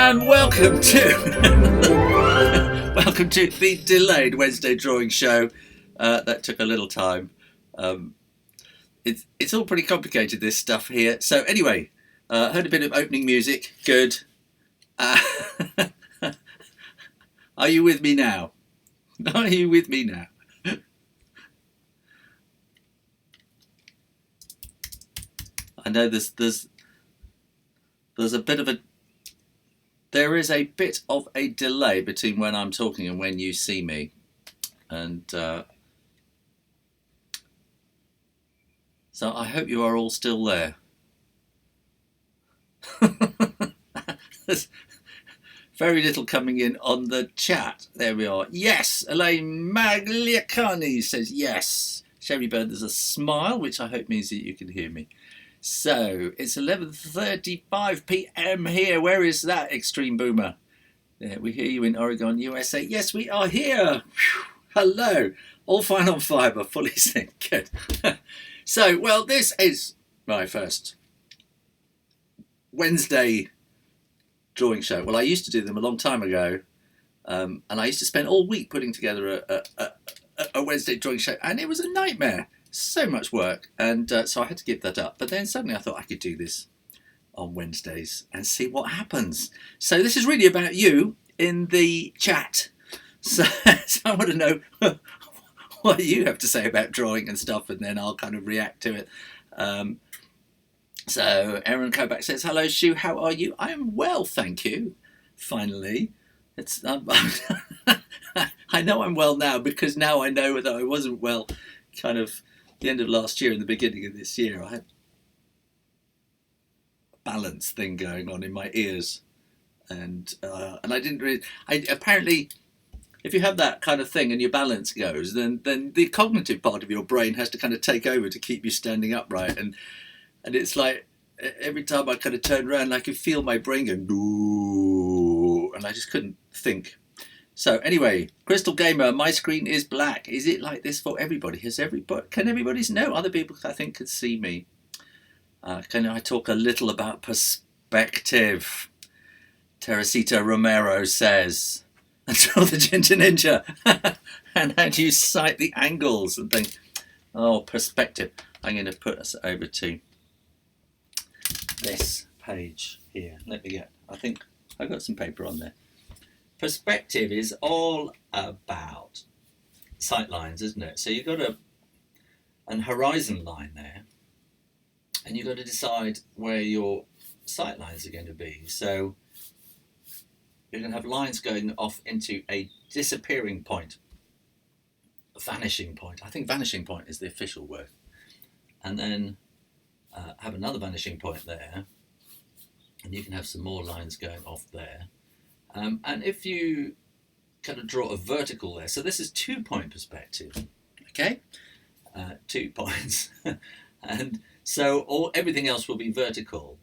And welcome to welcome to the delayed Wednesday drawing show. That took a little time. It's all pretty complicated, this stuff here. So anyway, heard a bit of opening music. Good. Are you with me now? Are you with me now? I know there is a bit of a delay between when I'm talking and when you see me, and so I hope you are all still there. There's very little coming in on the chat. There we are. Yes, Elaine Magliacani says yes. Sherry Bird, there's a smile, which I hope means that you can hear me. So it's 11:35 p.m. here. Where is that, Extreme Boomer? Yeah, we hear you in Oregon, USA. Yes, we are here. Whew. Hello. All fine on fibre, fully synced. Good. So, well, this is my first Wednesday drawing show. Well, I used to do them a long time ago, and I used to spend all week putting together a Wednesday drawing show, and it was a nightmare. So much work, and so I had to give that up. But then suddenly I thought I could do this on Wednesdays and see what happens. So this is really about you in the chat. So I want to know what you have to say about drawing and stuff, and then I'll kind of react to it. So Aaron Kovac says, hello, Shoo, how are you? I am well, thank you. Finally. It's I know I'm well now, because now I know that I wasn't well kind of the end of last year and the beginning of this year. I had a balance thing going on in my ears, and I didn't really. Apparently, if you have that kind of thing and your balance goes, then the cognitive part of your brain has to kind of take over to keep you standing upright, and it's like every time I kind of turned around, I could feel my brain going, ooh, and I just couldn't think. So anyway, Crystal Gamer, my screen is black. Is it like this for everybody? Can everybody know? Other people, I think, can see me. Can I talk a little about perspective? Teresita Romero says, until the Ginger Ninja. And how do you sight the angles and things? Oh, perspective. I'm going to put us over to this page here. I think I've got some paper on there. Perspective is all about sight lines, isn't it? So you've got an horizon line there, and you've got to decide where your sight lines are going to be. So you're going to have lines going off into a disappearing point, a vanishing point. I think vanishing point is the official word. And then have another vanishing point there, and you can have some more lines going off there. And if you kind of draw a vertical there, so this is 2-point perspective, okay? 2 points. And so everything else will be vertical.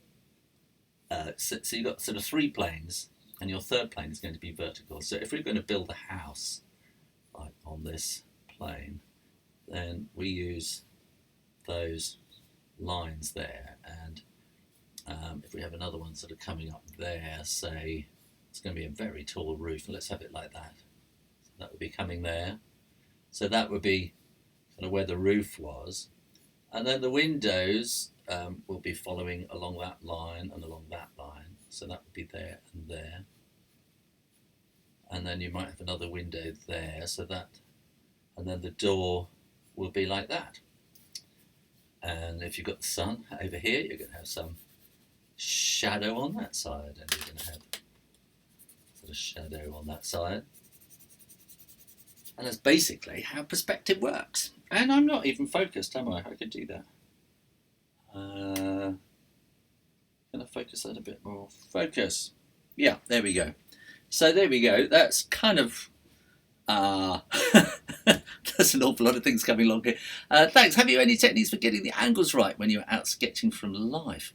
So you've got sort of 3 planes, and your third plane is going to be vertical. So if we're going to build a house like on this plane, then we use those lines there. And if we have another one sort of coming up there, say, it's going to be a very tall roof. Let's have it like that. So that would be coming there. So that would be kind of where the roof was. And then the windows will be following along that line and along that line. So that would be there and there. And then you might have another window there. So that, and then the door will be like that. And if you've got the sun over here, you're going to have some shadow on that side. And you're going to have a shadow on that side, and that's basically how perspective works. And I'm not even focused, am I? I could do that. Gonna focus that a bit more. Focus. Yeah, there we go. So there we go. That's kind of that's an awful lot of things coming along here. Thanks. Have you any techniques for getting the angles right when you're out sketching from life?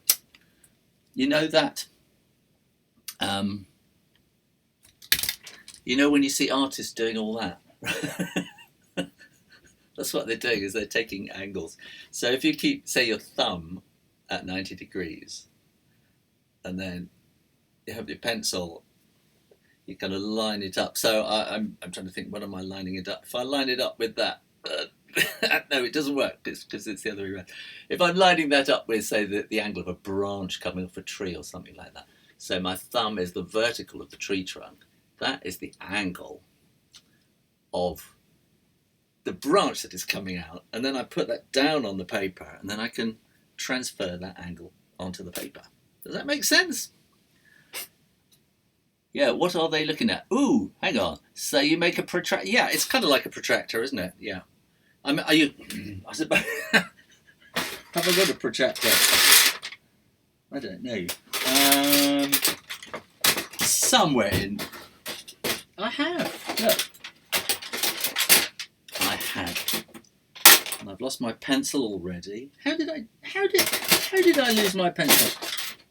You know that. You know when you see artists doing all that? That's what they're doing, is they're taking angles. So if you keep, say, your thumb at 90 degrees, and then you have your pencil, you kind of line it up. So I'm trying to think, what am I lining it up? If I line it up with that, no, it doesn't work because it's the other way around. If I'm lining that up with, say, the angle of a branch coming off a tree or something like that. So my thumb is the vertical of the tree trunk. That is the angle of the branch that is coming out. And then I put that down on the paper, and then I can transfer that angle onto the paper. Does that make sense? Yeah, what are they looking at? Ooh, hang on. So you make a protractor. Yeah, it's kind of like a protractor, isn't it? Yeah. I mean, are you... I suppose... Have I got a protractor? I don't know. Somewhere in... I have. Look. I have. And I've lost my pencil already. How did I lose my pencil?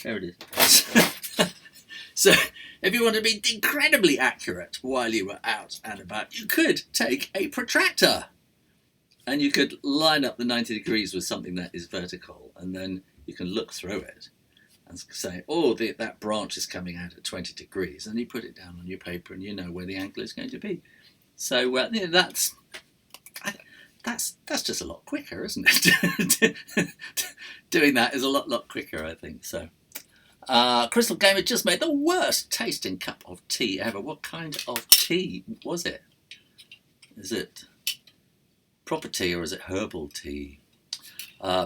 There it is. So, if you want to be incredibly accurate while you were out and about, you could take a protractor. And you could line up the 90 degrees with something that is vertical, and then you can look through it and say, oh, that branch is coming out at 20 degrees, and you put it down on your paper and you know where the angle is going to be. So yeah, that's just a lot quicker, isn't it? Doing that is a lot quicker, I think. So Crystal Gamer just made the worst tasting cup of tea ever. What kind of tea was it? Is it proper tea or is it herbal tea?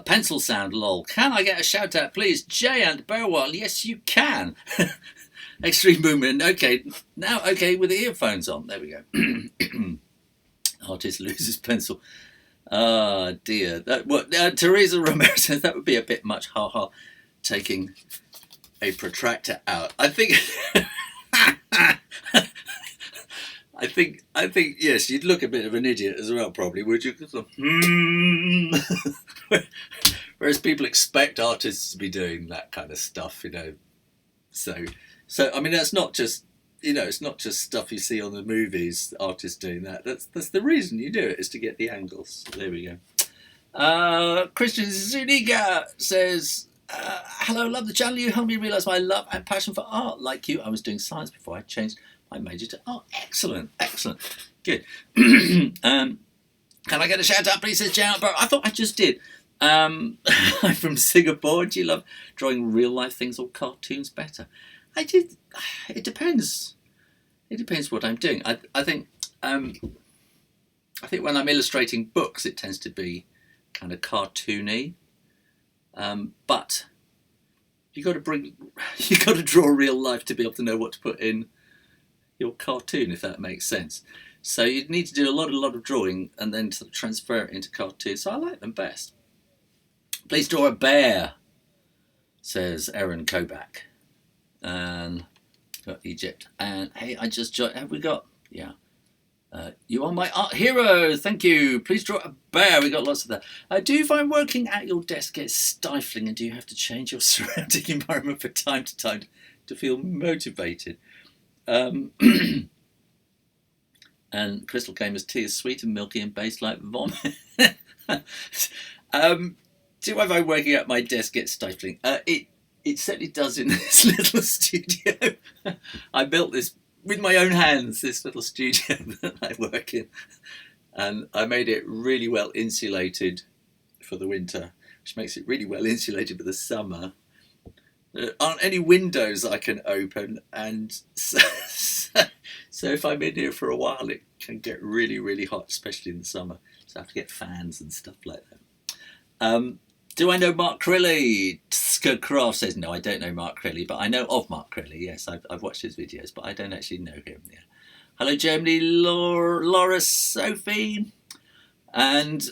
Pencil sound, lol. Can I get a shout out, please? Jay and Burwell. Yes, you can. Extreme Booming. Okay, now, okay, with the earphones on. There we go. Artist loses pencil. Ah, dear. Teresa Romero says that would be a bit much. Ha ha. Taking a protractor out. I think. I think, yes, you'd look a bit of an idiot as well, probably, would you? Whereas people expect artists to be doing that kind of stuff, you know. So I mean, that's not just, you know, it's not just stuff you see on the movies, artists doing that. That's the reason you do it, is to get the angles. There we go. Christian Zuniga says, hello, love the channel. You helped me realise my love and passion for art. Like you, I was doing science before I changed my major to art. Excellent, good. Can I get a shout out, please? Says Jan. I thought I just did. I'm from Singapore. Do you love drawing real life things or cartoons better? I did. It depends. It depends what I'm doing. I think when I'm illustrating books, it tends to be kind of cartoony. But you got to draw real life to be able to know what to put in your cartoon, if that makes sense. So you need to do a lot of drawing and then sort of transfer it into cartoon. So I like them best. Please draw a bear, says Erin Kobach. And got Egypt. And hey, I just joined. Have we got? Yeah. You are my art hero. Thank you. Please draw a bear. We got lots of that. Do you find working at your desk gets stifling, and do you have to change your surrounding environment from time to time to feel motivated? And Crystal Gamer's tea is sweet and milky and based like vomit. Do I find working at my desk gets stifling? It certainly does in this little studio. I built this with my own hands, this little studio that I work in. And I made it really well insulated for the winter, which makes it really well insulated for the summer. There aren't any windows I can open, and so if I'm in here for a while, it can get really hot, especially in the summer. So I have to get fans and stuff like that. Do I know Mark Crilly? Craft says, no, I don't know Mark Crilly, but I know of Mark Crilly. Yes, I've watched his videos, but I don't actually know him. Yeah. Hello, Germany, Laura Sophie, and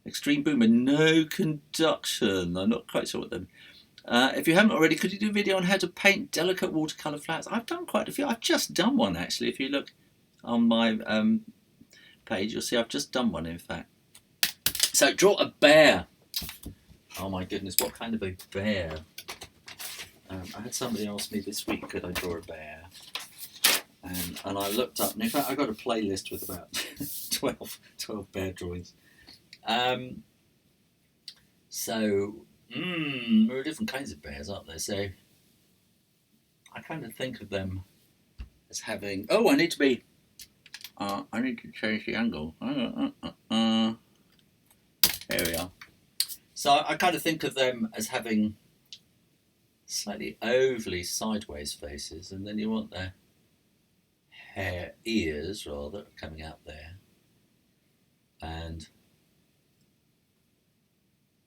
Extreme Boomer. No conduction. I'm not quite sure what them. If you haven't already, could you do a video on how to paint delicate watercolour flowers? I've done quite a few. I've just done one, actually. If you look on my page, you'll see I've just done one, in fact. So, draw a bear. Oh my goodness, what kind of a bear? I had somebody ask me this week, could I draw a bear? And I looked up, and in fact I got a playlist with about 12 bear drawings. There are different kinds of bears, aren't there? So kind of think of them as having. Oh, I need to be. I need to change the angle. There we are. So I kind of think of them as having slightly overly sideways faces, and then you want their ears rather coming out there, and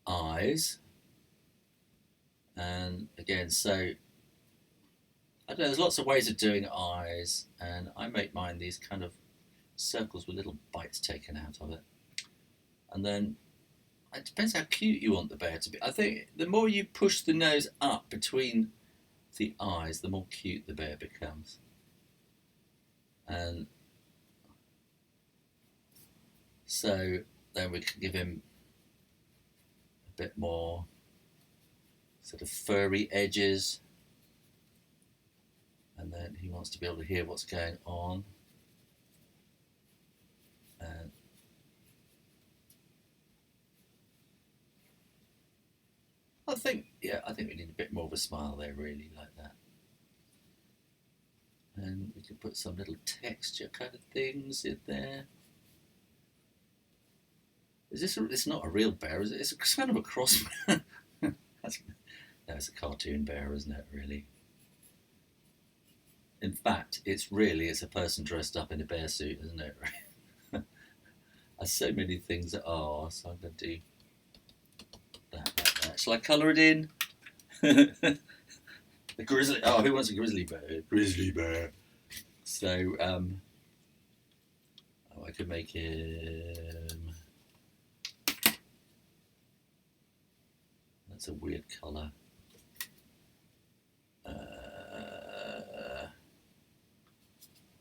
eyes, and again, so I don't know, there's lots of ways of doing eyes, and I make mine these kind of circles with little bites taken out of it, and then it depends how cute you want the bear to be. I think the more you push the nose up between the eyes, the more cute the bear becomes. And so then we can give him a bit more sort of furry edges, and then he wants to be able to hear what's going on. And I think we need a bit more of a smile there, really, like that. And we can put some little texture kind of things in there. Is this? It's not a real bear, is it? It's kind of a cross. No, it's a cartoon bear, isn't it? Really. In fact, it's a person dressed up in a bear suit, isn't it? As so many things are. So I'm going to do that like that. Shall I colour it in? The grizzly. Oh, who wants a grizzly bear? Grizzly bear. So, I could make him. That's a weird colour.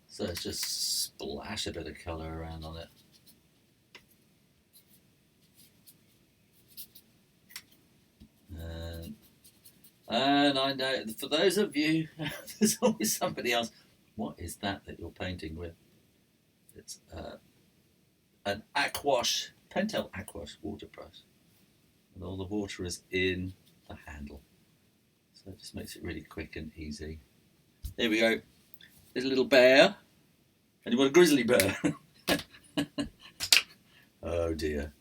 So let's just splash a bit of colour around on it. And I know, for those of you, there's always somebody else. What is that you're painting with? It's an Aquash, Pentel Aquash water brush. And all the water is in the handle. So it just makes it really quick and easy. There we go. There's a little bear. And you want a grizzly bear. Oh dear.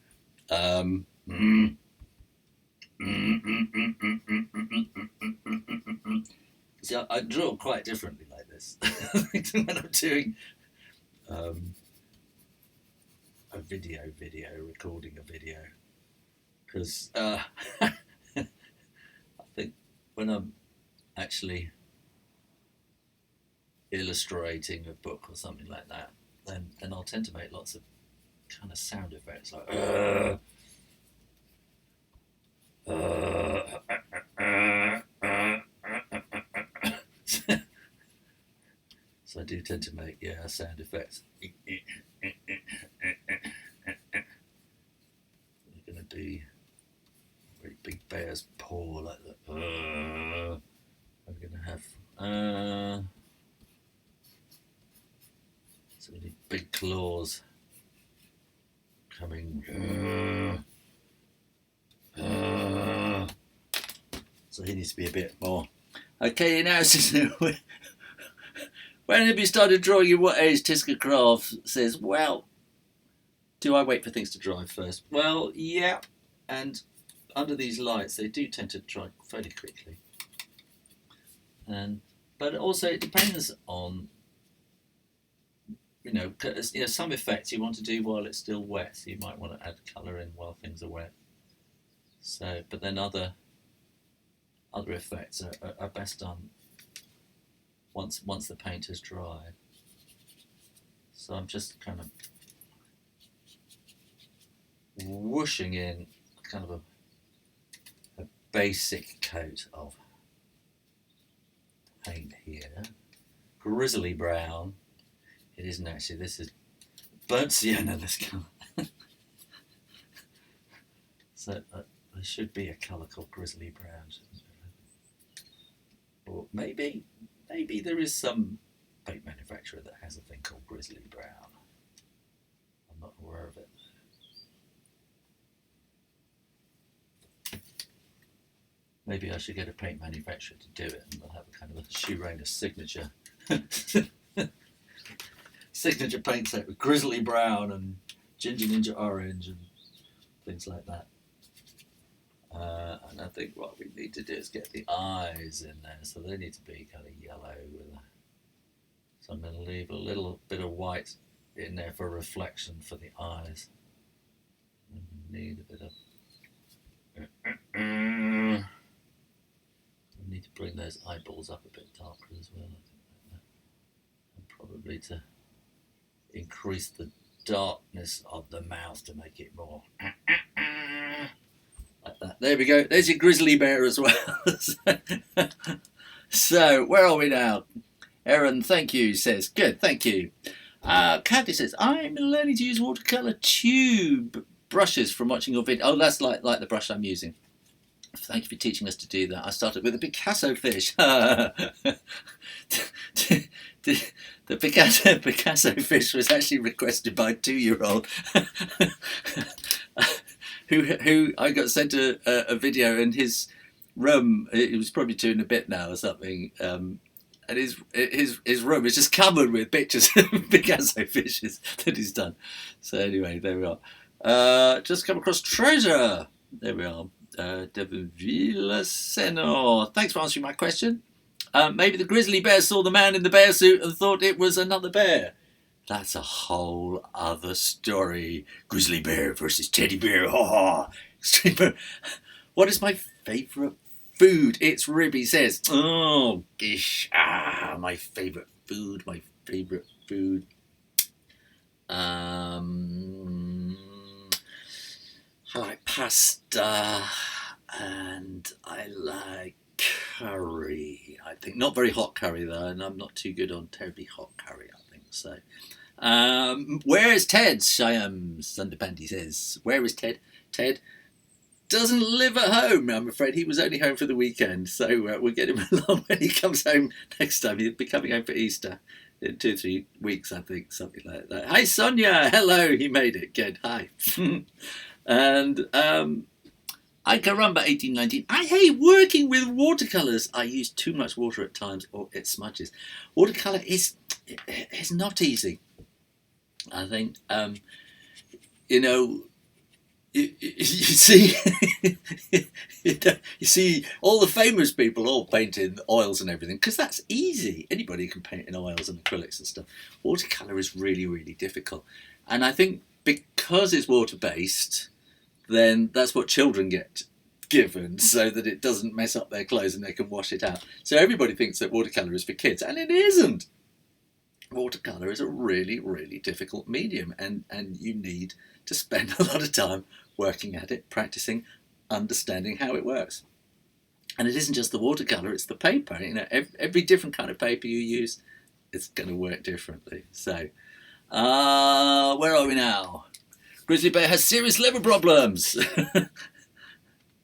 See, I draw quite differently like this when I'm doing a recording a video, because I think when I'm actually illustrating a book or something like that, then I'll tend to make lots of kind of sound effects like so I do tend to make sound effects. We're going to do a very big bear's paw like that. I'm going to have so many big claws coming. So he needs to be a bit more. Okay, now when have you started drawing? In what age? Tiska Craft says, well, do I wait for things to dry first? Well, yeah, and under these lights they do tend to dry fairly quickly. But also it depends on, some effects you want to do while it's still wet, so you might want to add colour in while things are wet. So, but then other effects are best done once the paint has dried. So I'm just kind of whooshing in kind of a basic coat of paint here. Grizzly brown. It isn't actually, this is burnt sienna, this colour. So there should be a colour called grizzly brown. Or maybe there is some paint manufacturer that has a thing called grizzly brown. I'm not aware of it. Maybe I should get a paint manufacturer to do it, and we'll have a kind of a Shoo Rayner signature signature paint set with grizzly brown and ginger ninja orange and things like that. And I think what we need to do is get the eyes in there, so they need to be kind of yellow. So I'm going to leave a little bit of white in there for reflection for the eyes. And we need a bit of. We need to bring those eyeballs up a bit darker as well, I think, like that. And probably to increase the darkness of the mouth to make it more like that. There we go. There's your grizzly bear as well. So where are we now? Erin, thank you, says good, thank you. Kathy says I'm learning to use watercolor tube brushes from watching your video. Oh, that's like the brush I'm using. Thank you for teaching us to do that. I started with a Picasso fish. The Picasso fish was actually requested by a 2-year-old who I got sent a video in his room. It was probably 2 and a bit now or something. And his room is just covered with pictures of Picasso fishes that he's done. So anyway, there we are. Just come across treasure. There we are. Deville Senor, thanks for answering my question. Maybe the grizzly bear saw the man in the bear suit and thought it was another bear. That's a whole other story. Grizzly bear versus teddy bear. Ha ha. What is my favourite food? It's Ribby says. Oh, gish. My favourite food. I like pasta and I like curry. I think not very hot curry though, and I'm not too good on terribly hot curry, I think so. Where is Ted? Sunderpandy says, where is Ted? Ted doesnent live at home, I'm afraid. He was only home for the weekend, so we'll get him along when he comes home next time. He'll be coming home for Easter in 2 or 3 weeks, I think, something like that. Hi Sonia, hello, he made it. Good, hi. And I caramba 1819. I hate working with watercolors. I use too much water at times, or it smudges. Watercolor is not easy. I think you see you see all the famous people all paint in oils and everything because that's easy. Anybody can paint in oils and acrylics and stuff. Watercolor is really, really difficult, and I think because it's water based, then that's what children get given so that it doesn't mess up their clothes and they can wash it out. So everybody thinks that watercolor is for kids, and it isn't. Watercolor is a really, really difficult medium, and you need to spend a lot of time working at it, practicing, understanding how it works. And it isn't just the watercolor, it's the paper. Every different kind of paper you use, it's going to work differently. So, where are we now? Grizzly bear has serious liver problems.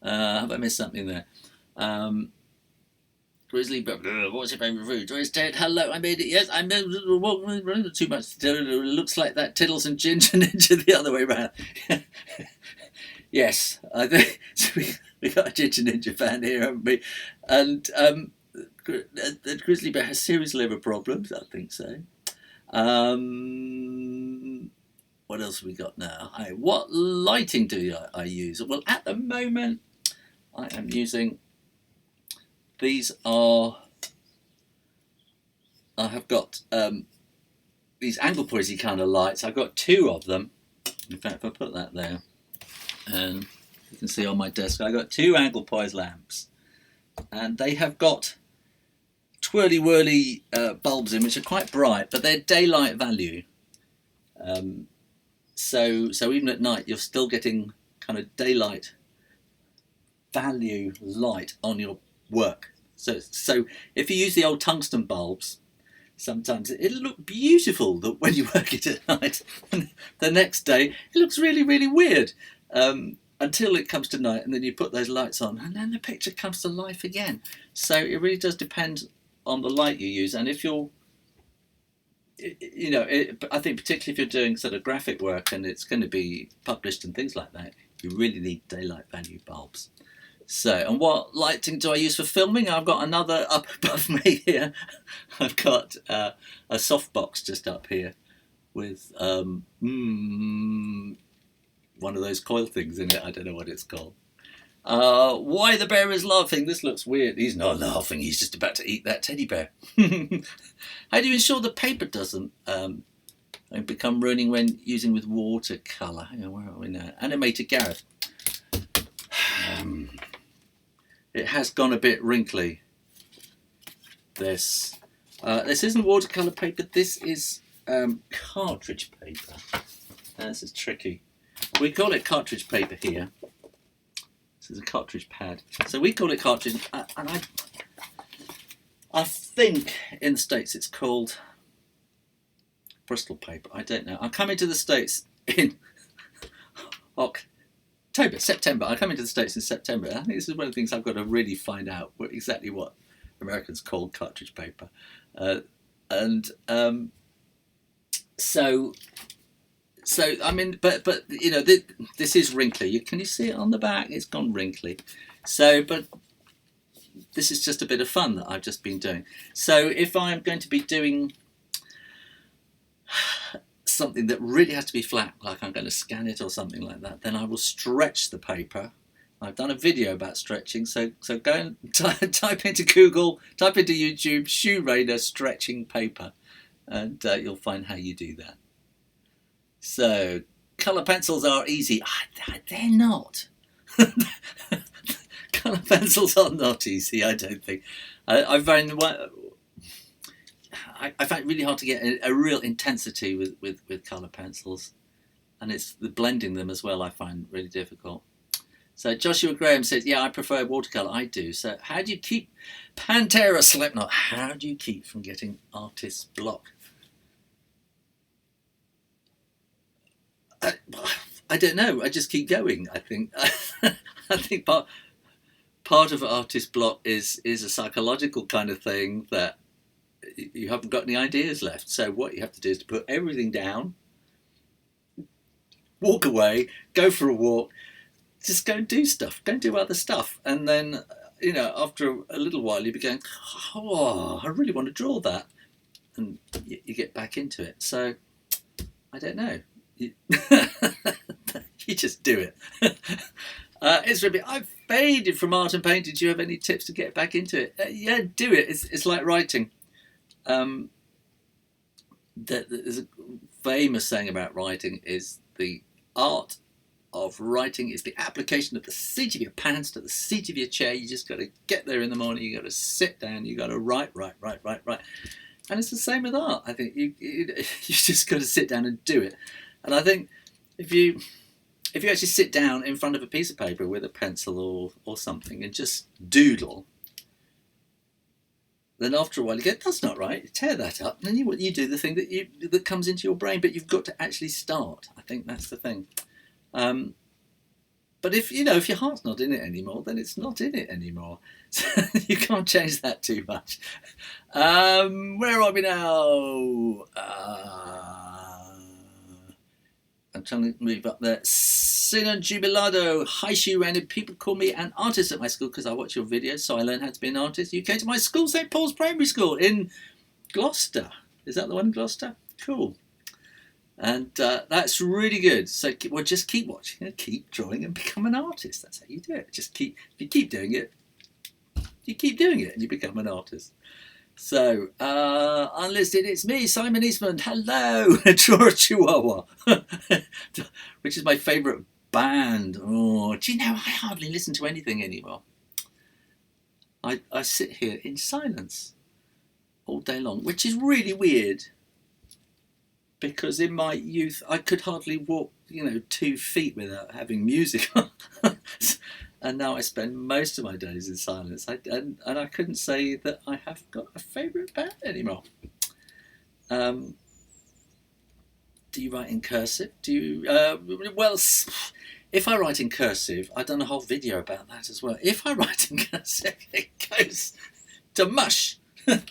Have I missed something there? Grizzly bear, what's your favourite food? Joyce Ted, hello, I made it. Yes, I made it too much. It looks like that Tiddles and Ginger Ninja the other way around. Yes, I think so. We got a Ginger Ninja fan here, haven't we? And the grizzly bear has serious liver problems. I think so. What else have we got now? What lighting do I use? Well, at the moment, I am using. These are. I have got these angle poisey kind of lights. I've got 2 of them. In fact, if I put that there, and you can see on my desk, I've got 2 angle poise lamps, and they have got twirly whirly bulbs in, which are quite bright, but they're daylight value. So even at night, you're still getting kind of daylight value light on your work. So if you use the old tungsten bulbs, sometimes it'll look beautiful that when you work it at night, and the next day it looks really, really weird until it comes to night, and then you put those lights on, and then the picture comes to life again. So it really does depend on the light you use, and if you're I think particularly if you're doing sort of graphic work and it's going to be published and things like that, you really need daylight value bulbs. So, and what lighting do I use for filming? I've got another up above me here. I've got a softbox just up here with one of those coil things in it. I don't know what it's called. Why the bear is laughing? This looks weird. He's not laughing. He's just about to eat that teddy bear. How do you ensure the paper doesn't become ruining when using with watercolor? Hang on, where are we now? Animated Gareth. It has gone a bit wrinkly. This isn't watercolor paper. This is cartridge paper. This is tricky. We call it cartridge paper here. This is a cartridge pad. So we call it cartridge, and I think in the States it's called Bristol paper. I don't know. I'm coming to the States in September. I'm coming to the States in September. I think this is one of the things I've got to really find out exactly what Americans call cartridge paper. So I mean, but you know, this is wrinkly. Can you see it on the back? It's gone wrinkly. So, but this is just a bit of fun that I've just been doing. So if I'm going to be doing something that really has to be flat, like I'm going to scan it or something like that, then I will stretch the paper. I've done a video about stretching, so go and type into Google, type into YouTube, Shoo Rayner stretching paper, and you'll find how you do that. So, colour pencils are easy. They're not. Colour pencils are not easy, I don't think. I find it really hard to get a real intensity with colour pencils. And it's the blending them as well I find really difficult. So Joshua Graham says, yeah, I prefer watercolour. I do. So how do you keep Pantera Slipknot? How do you keep from getting artist's block? I don't know. I just keep going. I think. I think part of artist block is a psychological kind of thing that you haven't got any ideas left. So what you have to do is to put everything down, walk away, go for a walk, just go and do stuff, go and do other stuff, and then you know after a little while you be going, oh, I really want to draw that, and you get back into it. So I don't know. You just do it. It's really. I've faded from art and painting. Do you have any tips to get back into it? Yeah, do it. It's like writing. There's a famous saying about writing is the art of writing is the application of the seat of your pants to the seat of your chair. You just got to get there in the morning. You got to sit down. You got to write. And it's the same with art. I think you just got to sit down and do it. And I think if you actually sit down in front of a piece of paper with a pencil or something and just doodle, then after a while you go, that's not right. You tear that up, and then you do the thing that comes into your brain. But you've got to actually start. I think that's the thing. But if your heart's not in it anymore, then it's not in it anymore. So you can't change that too much. Where are we now? I'm trying to move up there. Sinan Jubilado. Hi, Shoo Rayner. People call me an artist at my school because I watch your videos, so I learned how to be an artist. You came to my school, St. Paul's Primary School in Gloucester. Is that the one in Gloucester? Cool. And that's really good. So just keep watching and keep drawing and become an artist. That's how you do it. If you keep doing it, and you become an artist. So, unlisted, it's me, Simon Eastman. Hello, Draw a Chihuahua, which is my favourite band. Oh, do you know, I hardly listen to anything anymore. I sit here in silence all day long, which is really weird. Because in my youth, I could hardly walk, 2 feet without having music on. And now I spend most of my days in silence. And I couldn't say that I have got a favourite band anymore. Do you write in cursive? Well, if I write in cursive, I've done a whole video about that as well. If I write in cursive, it goes to mush. Here,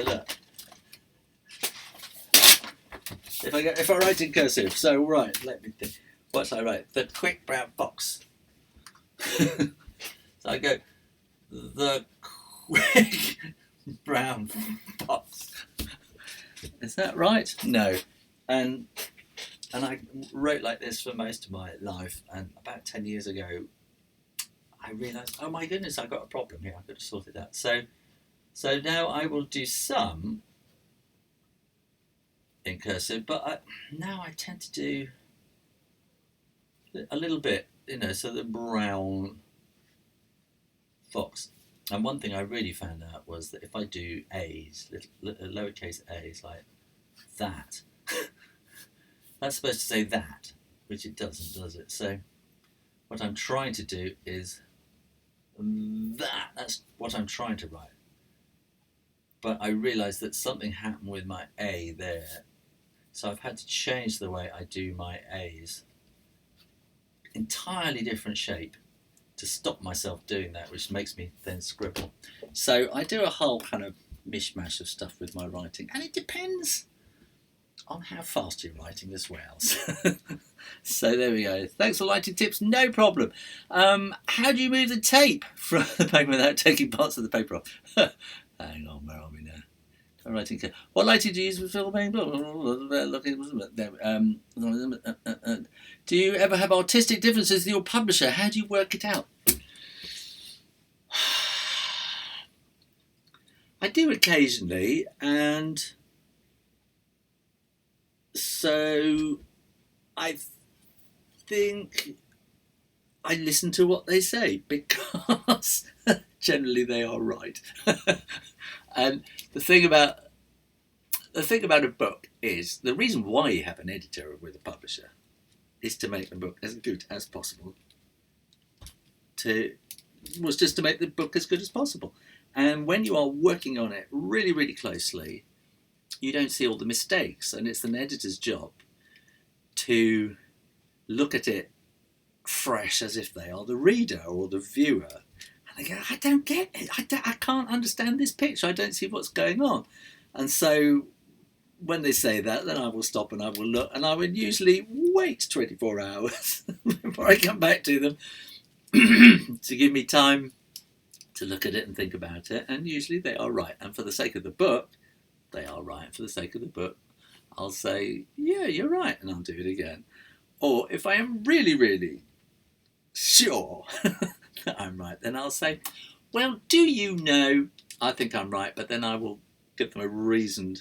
look. If I write in cursive, so right, let me think. What do I write? The quick brown box. So I go, the quick brown fox. Is that right? No. And I wrote like this for most of my life, and about 10 years ago I realised, oh my goodness, I've got a problem here, I've got to sort it out. So now I will do some in cursive, but now I tend to do a little bit, you know, so the brown fox. And one thing I really found out was that if I do A's, lowercase A's like that, that's supposed to say that, which it doesn't, does it? So what I'm trying to do is that. That's what I'm trying to write. But I realised that something happened with my A there. So I've had to change the way I do my A's. Entirely different shape to stop myself doing that, which makes me then scribble. So I do a whole kind of mishmash of stuff with my writing, and it depends on how fast you're writing as well. So there we go. Thanks for lighting tips, no problem. How do you move the tape from the paper without taking parts of the paper off? Hang on, where are we now? Writing. What lighting do you use for filming? Do you ever have artistic differences with your publisher? How do you work it out? I do occasionally, and so I think I listen to what they say, because generally they are right. And the thing about a book is, the reason why you have an editor with a publisher is to make the book as good as possible. Just to make the book as good as possible. And when you are working on it really, really closely, you don't see all the mistakes, and it's an editor's job to look at it fresh as if they are the reader or the viewer. And they go, I don't get it. I can't understand this picture. I don't see what's going on. And so when they say that, then I will stop and I will look, and I would usually wait 24 hours before I come back to them to give me time to look at it and think about it. And usually they are right. And for the sake of the book, they are right. For the sake of the book, I'll say, yeah, you're right, and I'll do it again. Or if I am really, really sure that I'm right, then I'll say, well, do you know, I think I'm right, but then I will give them a reason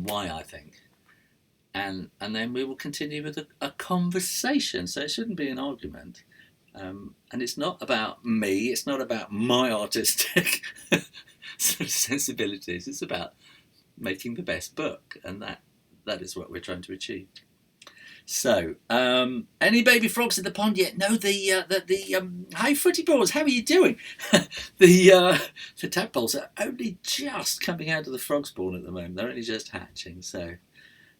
why I think. And then we will continue with a conversation. So it shouldn't be an argument. And it's not about me, it's not about my artistic sort of sensibilities, it's about making the best book, and that is what we're trying to achieve. So, any baby frogs in the pond yet? No, hi footy balls, how are you doing? The tadpoles are only just coming out of the frog spawn at the moment. They're only just hatching. So,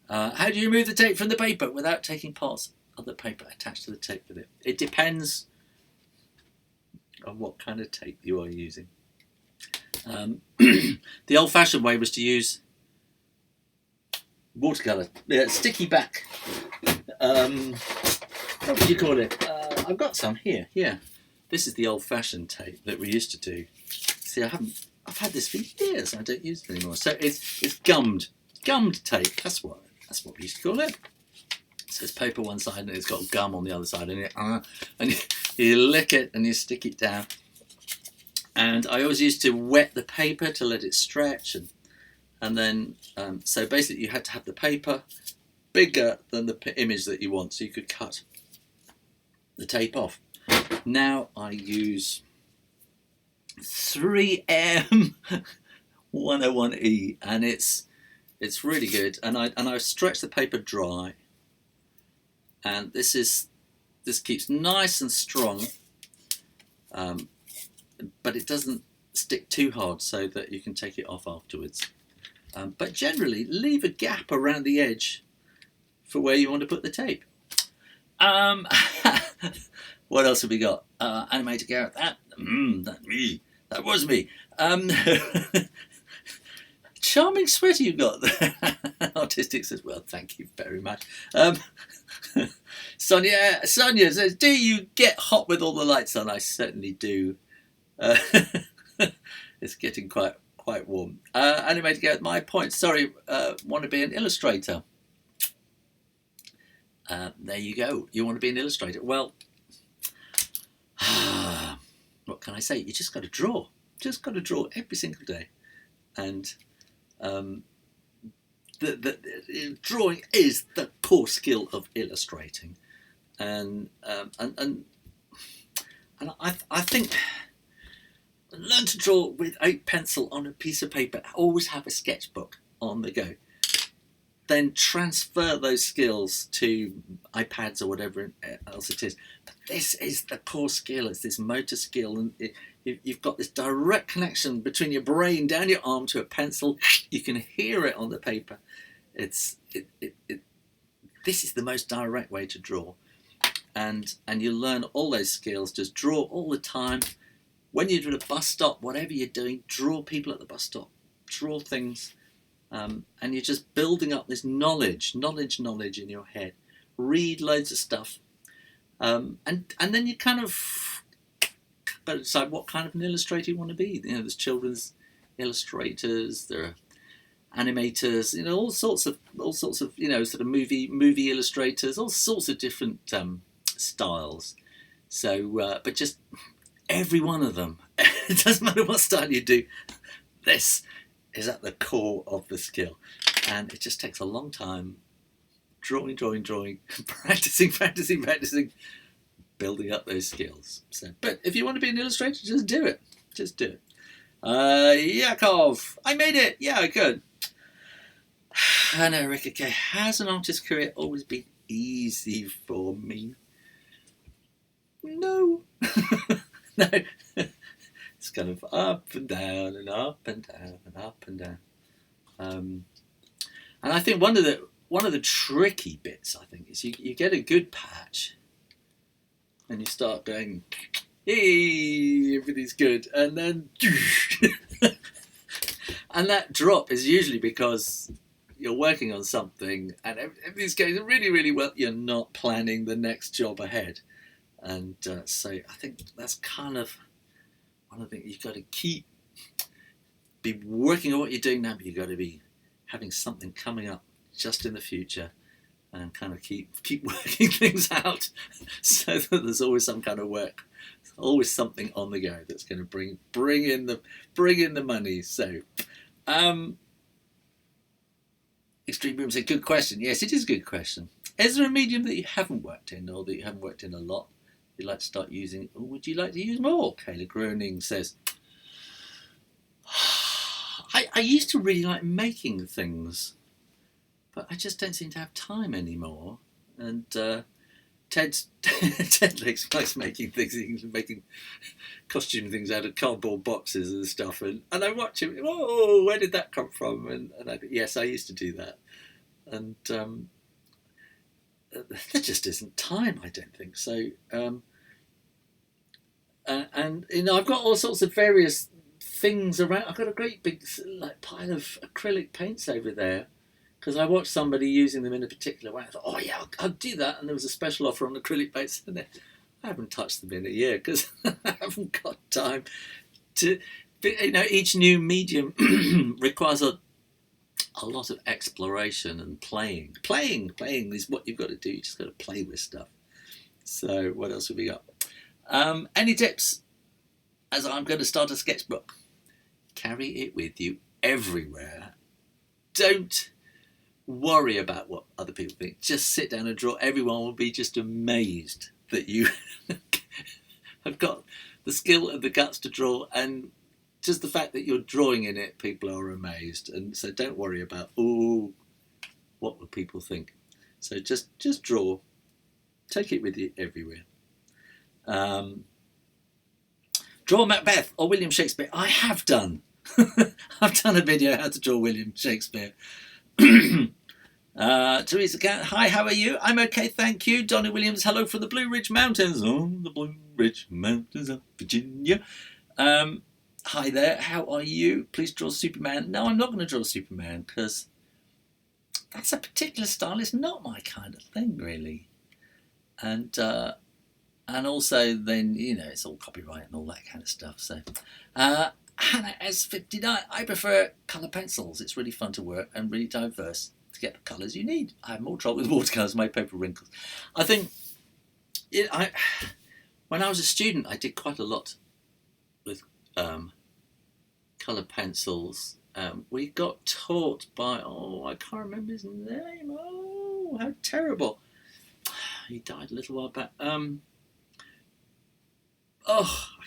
how do you remove the tape from the paper without taking parts of the paper attached to the tape with it? It depends on what kind of tape you are using. The old-fashioned way was to use watercolor, sticky back. What would you call it? I've got some here. Yeah, this is the old-fashioned tape that we used to do. See, I've had this for years. I don't use it anymore. So it's gummed tape. That's what we used to call it. So it's paper one side and it's got gum on the other side, and you lick it and you stick it down. And I always used to wet the paper to let it stretch, and then so basically you had to have the paper bigger than the image that you want, so you could cut the tape off. Now I use 3M 101E, and it's really good. And I stretch the paper dry, and this keeps nice and strong, but it doesn't stick too hard, so that you can take it off afterwards. But generally, leave a gap around the edge for where you want to put the tape. What else have we got? Animator Garrett, that was me. charming sweater you got there. Artistic says, well, thank you very much. Sonia says, do you get hot with all the lights on? I certainly do. It's getting quite warm. Anyway, to get my point, sorry, want to be an illustrator. There you go. You want to be an illustrator. Well, what can I say? You just got to draw. Just got to draw every single day. And the drawing is the core skill of illustrating. And I think learn to draw with a pencil on a piece of paper. Always have a sketchbook on the go. Then transfer those skills to iPads or whatever else it is. But this is the core skill. It's this motor skill, and you've got this direct connection between your brain down your arm to a pencil. You can hear it on the paper. This is the most direct way to draw, and you learn all those skills. Just draw all the time. When you're at a bus stop, whatever you're doing, draw people at the bus stop. Draw things. And you're just building up this knowledge in your head. Read loads of stuff, and then you kind of got to decide what kind of an illustrator you want to be. You know, there's children's illustrators, there are animators, you know, all sorts of you know, sort of movie illustrators, all sorts of different styles. So, but just every one of them. It doesn't matter what style you do. This is at the core of the skill, and it just takes a long time, drawing, practicing, building up those skills. So, but if you want to be an illustrator, just do it. Yakov, I made it. Yeah, good. I know, Rick. Okay, has an artist's career always been easy for me? No. No. It's kind of up and down and up and down and up and down. And I think one of the tricky bits, I think, is you get a good patch and you start going, hey, everything's good, and then and that drop is usually because you're working on something and everything's going really, really well. You're not planning the next job ahead, and so I think that's kind of one of the things. You've got to be working on what you're doing now, but you've got to be having something coming up just in the future, and kind of keep working things out so that there's always some kind of work, there's always something on the go that's going to bring in the money. So, Extreme Boom said, good question. Yes, it is a good question. Is there a medium that you haven't worked in, or that you haven't worked in a lot, you'd like to start using, or would you like to use more? Kayla Groening says, I used to really like making things, but I just don't seem to have time anymore. And Ted likes making things. He's making costume things out of cardboard boxes and stuff. And I watch him. Oh, where did that come from? And yes, I used to do that. And there just isn't time, I don't think. So, and you know, I've got all sorts of various things around. I've got a great big pile of acrylic paints over there, because I watched somebody using them in a particular way. I thought, oh yeah, I'll do that. And there was a special offer on acrylic paints, and I haven't touched them in a year because I haven't got time to. You know, each new medium requires a lot of exploration and playing. Playing is what you've got to do. You just got to play with stuff. So what else have we got? Any tips? As I'm going to start a sketchbook, carry it with you everywhere. Don't worry about what other people think. Just sit down and draw. Everyone will be just amazed that you have got the skill and the guts to draw, and just the fact that you're drawing in it, people are amazed. And so don't worry about, what will people think? So just draw. Take it with you everywhere. Draw Macbeth or William Shakespeare. I have done. I've done a video how to draw William Shakespeare. Teresa Cat, hi, how are you? I'm okay, thank you. Donnie Williams, hello from the Blue Ridge Mountains. Oh, the Blue Ridge Mountains of Virginia. hi there, how are you? Please draw Superman. No, I'm not going to draw Superman because that's a particular style. It's not my kind of thing, really. And also then, you know, it's all copyright and all that kind of stuff. So, Hannah S59, I prefer colour pencils. It's really fun to work and really diverse to get the colours you need. I have more trouble with watercolours, my paper wrinkles. I think, when I was a student, I did quite a lot with colour pencils. We got taught by, I can't remember his name. Oh, how terrible. He died a little while back. I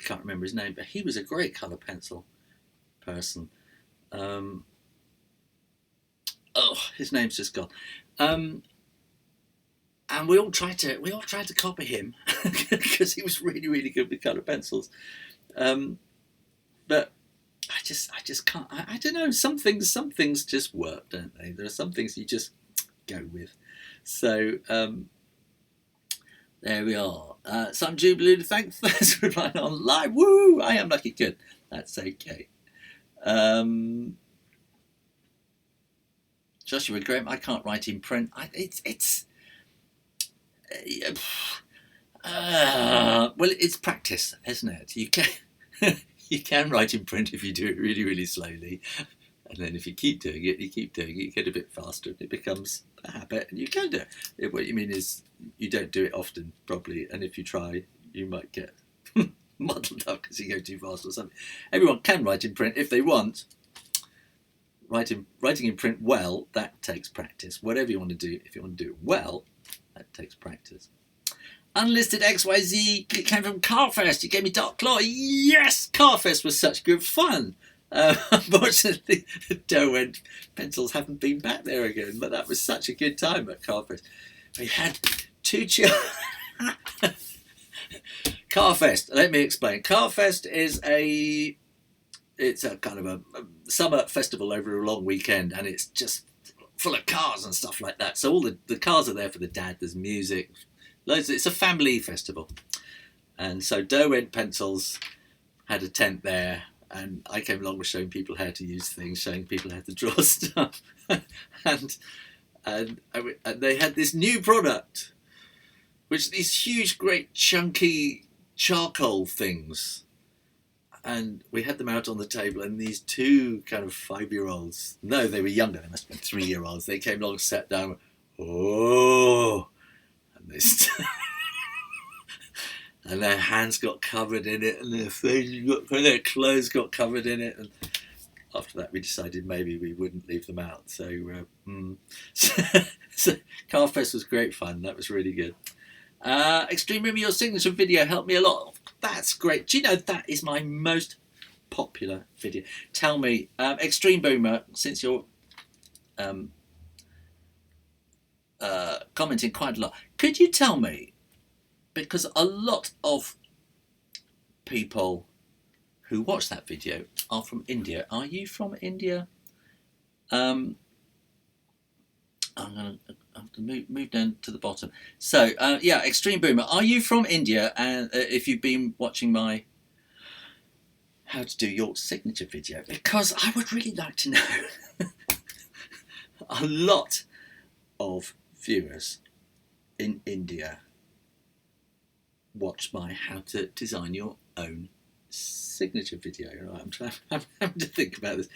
can't remember his name, but he was a great colour pencil person. His name's just gone. And we all tried to copy him because he was really, really good with colour pencils. But I just can't. I don't know. Some things just work, don't they? There are some things you just go with. So there we are. So I'm Jubilee. Thanks for replying on live. Woo! I am lucky. Good. That's okay. Joshua Graham. I can't write in print. Well, it's practice, isn't it? You can you can write in print if you do it really, really slowly, and then if you keep doing it, you get a bit faster, and it becomes a habit, and you can do it. What you mean is you don't do it often, probably, and if you try, you might get muddled up because you go too fast or something. Everyone can write in print if they want. Writing in print well, that takes practice. Whatever you want to do, if you want to do it well, that takes practice. Unlisted XYZ came from Carfest. You gave me Dark Claw. Yes, Carfest was such good fun. Unfortunately, the Derwent pencils haven't been back there again, but that was such a good time at Carfest. We had two Carfest. Let me explain. Carfest is it's a kind of a summer festival over a long weekend, and it's just full of cars and stuff like that. So all the cars are there for the dad. There's music. It's a family festival, and so Derwent Pencils had a tent there, and I came along with showing people how to use things, showing people how to draw stuff, and they had this new product, which are these huge, great, chunky charcoal things, and we had them out on the table, and these two kind of 5-year-olds, no, they were younger, they must have been 3-year-olds, they came along, sat down, and their hands got covered in it, and their clothes got covered in it, and after that we decided maybe we wouldn't leave them out. So Carfest was great fun. That was really good. Extreme Rumor, your signature video helped me a lot. That's great. Do you know that is my most popular video? Tell me, Extreme Boomer, since you're commenting quite a lot, could you tell me, because a lot of people who watch that video are from India. Are you from India? I'm going to move down to the bottom. So, yeah, Extreme Boomer, are you from India? And if you've been watching my how to do your signature video, because I would really like to know. A lot of viewers in India watch my how to design your own signature video. Right? I'm having to think about this,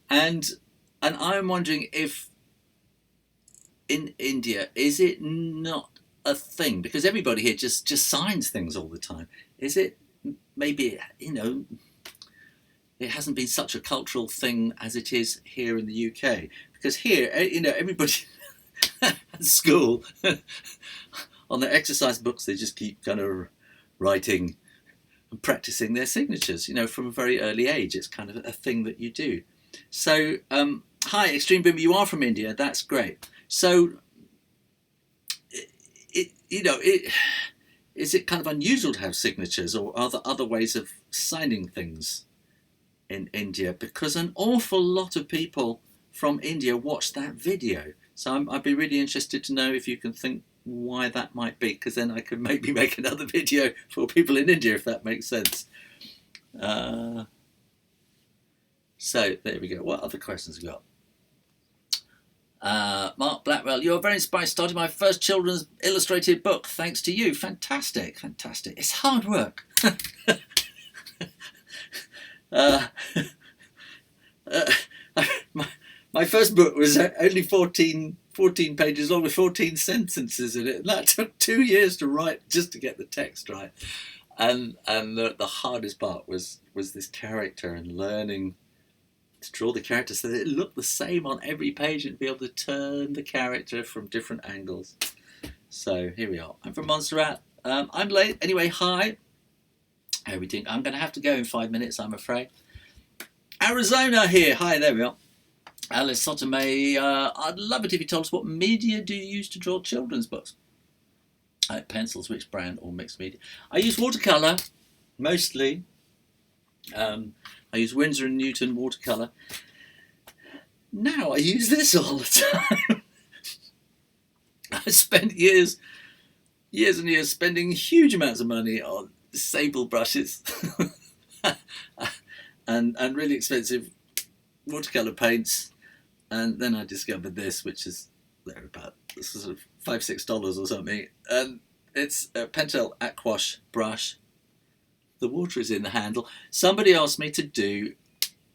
and I'm wondering if in India is it not a thing, because everybody here just signs things all the time. Is it maybe, you know, it hasn't been such a cultural thing as it is here in the UK, because here, you know, everybody at school on their exercise books, they just keep kind of writing and practicing their signatures, you know, from a very early age. It's kind of a thing that you do. So, hi, Extreme Boomer, you are from India. That's great. So, is it kind of unusual to have signatures, or are there other ways of signing things in India? Because an awful lot of people from India watched that video. So I'd be really interested to know if you can think why that might be, because then I could maybe make another video for people in India, if that makes sense. So there we go. What other questions have we got? Mark Blackwell, you're very inspired. Started my first children's illustrated book thanks to you. Fantastic, fantastic. It's hard work. My first book was only 14 pages long with 14 sentences in it. And that took 2 years to write just to get the text right. And the hardest part was this character and learning to draw the character so that it looked the same on every page and be able to turn the character from different angles. So here we are. I'm from Montserrat. I'm late. Anyway, hi. How are we doing? I'm going to have to go in 5 minutes, I'm afraid. Arizona here. Hi, there we are. Alice Sotomay. I'd love it if you told us what media do you use to draw children's books? Pencils, which brand, or mixed media? I use watercolor, mostly. I use Winsor & Newton watercolor. Now I use this all the time. I spent years and years spending huge amounts of money on sable brushes and really expensive watercolor paints, and then I discovered this, which is there about sort of $5-6 or something, and it's a Pentel Aquash brush. The water is in the handle. Somebody asked me to do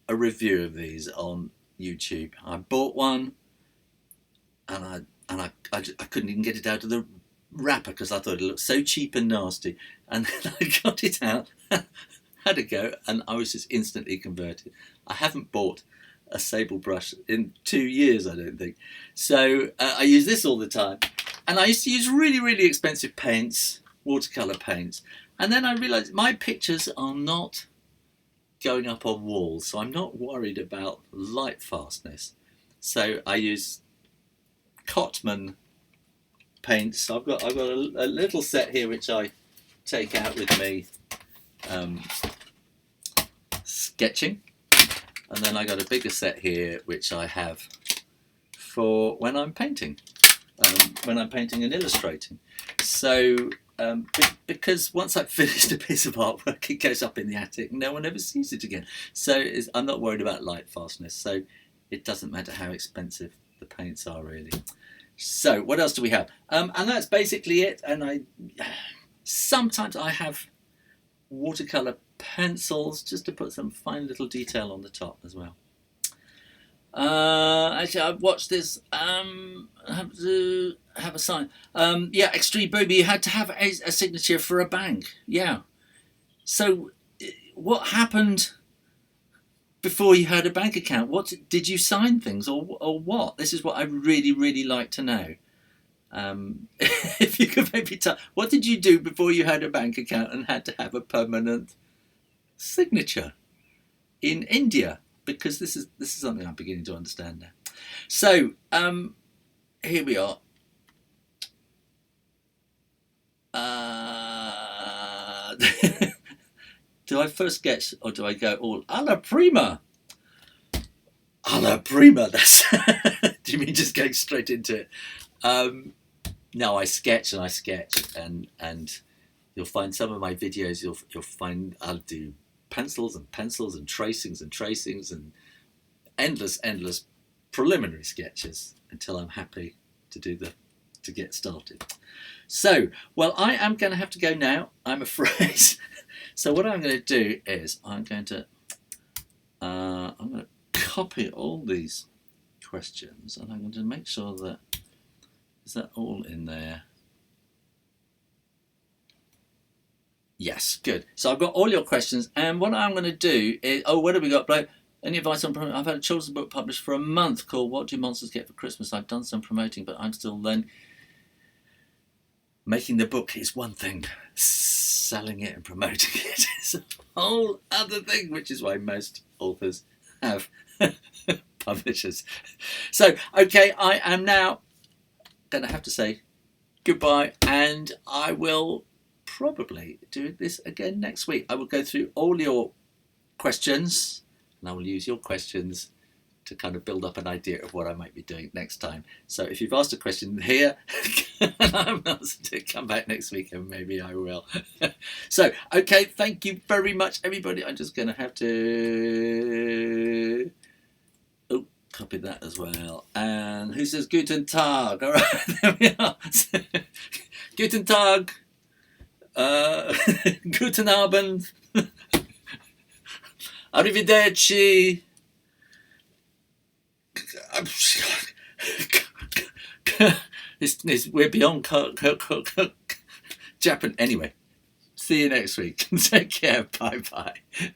a review of these on YouTube. I bought one, and I couldn't even get it out of the wrapper because I thought it looked so cheap and nasty. And then I got it out, had a go, and I was just instantly converted. I haven't bought a sable brush in 2 years, I don't think. So I use this all the time. And I used to use really, really expensive paints, watercolor paints. And then I realised my pictures are not going up on walls, so I'm not worried about light fastness. So I use Cotman paints. I've got a little set here which I take out with me sketching, and then I got a bigger set here which I have for when I'm painting, when I'm painting and illustrating. So because once I've finished a piece of artwork, it goes up in the attic and no one ever sees it again. So I'm not worried about light fastness, so it doesn't matter how expensive the paints are, really. So what else do we have? And that's basically it. And sometimes I have watercolor pencils just to put some fine little detail on the top as well. Actually, I've watched this. Have to have a sign. Yeah, Extreme Booby. You had to have a signature for a bank. Yeah. So, what happened before you had a bank account? What did you sign things or what? This is what I'd really, really like to know. If you could maybe tell, what did you do before you had a bank account and had to have a permanent signature in India? Because this is something I'm beginning to understand now. So here we are. Do I first sketch or do I go all alla prima? Alla prima. That's. Do you mean just going straight into it? No, I sketch and you'll find some of my videos. You'll find I'll do pencils and tracings and endless preliminary sketches until I'm happy to get started. So, well, I am going to have to go now, I'm afraid. So what I'm going to do is I'm going to copy all these questions and I'm going to make sure that is that all in there. Yes, good. So I've got all your questions, and what I'm going to do is, what have we got, Blake? Any advice on promoting? I've had a children's book published for a month called What Do Monsters Get for Christmas? I've done some promoting, but I'm still learning. Making the book is one thing. Selling it and promoting it is a whole other thing, which is why most authors have publishers. So, okay, I am now going to have to say goodbye, and I will probably do this again next week. I will go through all your questions and I will use your questions to kind of build up an idea of what I might be doing next time. So if you've asked a question here and I'm not to come back next week, and maybe I will. So, okay, thank you very much, everybody. I'm just going to have to copy that as well. And who says Guten Tag? All right, there we are. Guten Tag. Guten Abend. Arrivederci. We're beyond Japan. Anyway, see you next week. Take care. Bye bye.